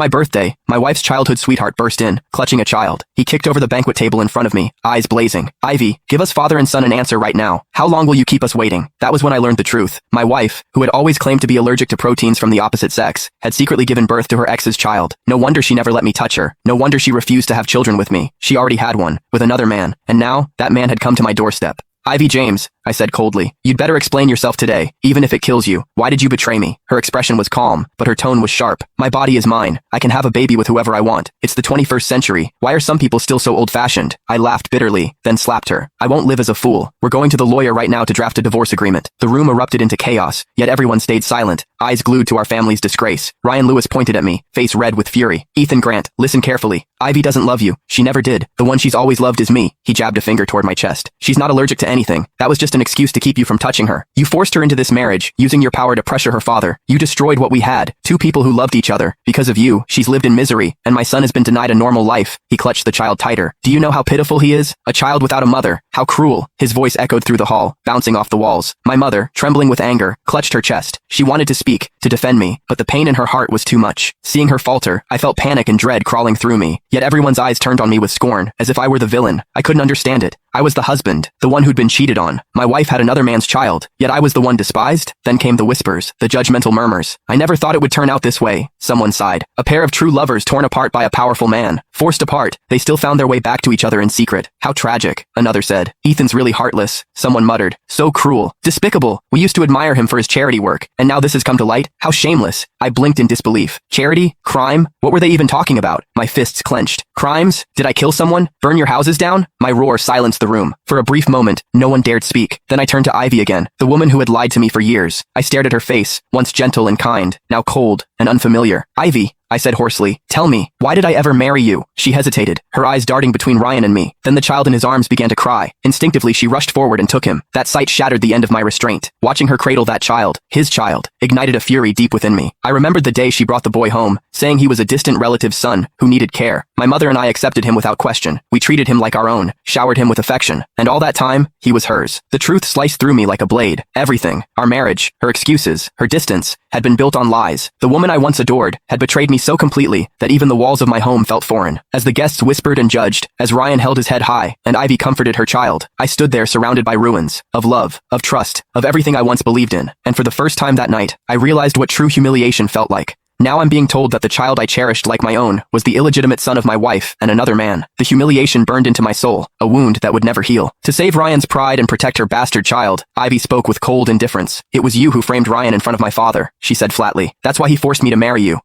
My birthday, my wife's childhood sweetheart burst in, clutching a child. He kicked over the banquet table in front of me, eyes blazing. Ivy, give us father and son an answer right now. How long will you keep us waiting? That was when I learned the truth. My wife, who had always claimed to be allergic to proteins from the opposite sex, had secretly given birth to her ex's child. No wonder she never let me touch her. No wonder she refused to have children with me. She already had one, with another man, and now, that man had come to my doorstep. Ivy James, I said coldly, you'd better explain yourself today, even if it kills you. Why did you betray me? Her expression was calm, but her tone was sharp. My body is mine. I can have a baby with whoever I want. It's the 21st century. Why are some people still so old-fashioned? I laughed bitterly, then slapped her. I won't live as a fool. We're going to the lawyer right now to draft a divorce agreement. The room erupted into chaos, yet everyone stayed silent, eyes glued to our family's disgrace. Ryan Lewis pointed at me, face red with fury. Ethan Grant, listen carefully. Ivy doesn't love you. She never did. The one she's always loved is me. He jabbed a finger toward my chest. She's not allergic to anything. That was just an excuse to keep you from touching her. You forced her into this marriage, using your power to pressure her father. You destroyed what we had. Two people who loved each other. Because of you, she's lived in misery, and my son has been denied a normal life. He clutched the child tighter. Do you know how pitiful he is? A child without a mother. How cruel. His voice echoed through the hall, bouncing off the walls. My mother, trembling with anger, clutched her chest. She wanted to speak, to defend me, but the pain in her heart was too much. Seeing her falter, I felt panic and dread crawling through me. Yet everyone's eyes turned on me with scorn, as if I were the villain. I couldn't understand it. I was the husband, the one who'd been cheated on. My wife had another man's child, yet I was the one despised? Then came the whispers, the judgmental murmurs. I never thought it would turn out this way, someone sighed. A pair of true lovers torn apart by a powerful man. Forced apart, they still found their way back to each other in secret. How tragic, another said. Ethan's really heartless, someone muttered. So cruel, despicable. We used to admire him for his charity work, and now this has come to light? How shameless. I blinked in disbelief. Charity? Crime? What were they even talking about? My fists clenched. Crimes? Did I kill someone? Burn your houses down? My roar silenced the room. For a brief moment, no one dared speak. Then I turned to Ivy again, the woman who had lied to me for years. I stared at her face, once gentle and kind, now cold and unfamiliar. Ivy, I said hoarsely, tell me, why did I ever marry you? She hesitated, her eyes darting between Ryan and me. Then the child in his arms began to cry. Instinctively, she rushed forward and took him. That sight shattered the end of my restraint. Watching her cradle that child, his child, ignited a fury deep within me. I remembered the day she brought the boy home, saying he was a distant relative's son who needed care. My mother and I accepted him without question. We treated him like our own, showered him with affection, and all that time, he was hers. The truth sliced through me like a blade. Everything, our marriage, her excuses, her distance, had been built on lies. The woman I once adored had betrayed me so completely that even the walls of my home felt foreign. As the guests whispered and judged, as Ryan held his head high, and Ivy comforted her child, I stood there surrounded by ruins, of love, of trust, of everything I once believed in. And for the first time that night, I realized what true humiliation felt like. Now I'm being told that the child I cherished like my own was the illegitimate son of my wife and another man. The humiliation burned into my soul, a wound that would never heal. To save Ryan's pride and protect her bastard child, Ivy spoke with cold indifference. It was you who framed Ryan in front of my father, she said flatly. That's why he forced me to marry you.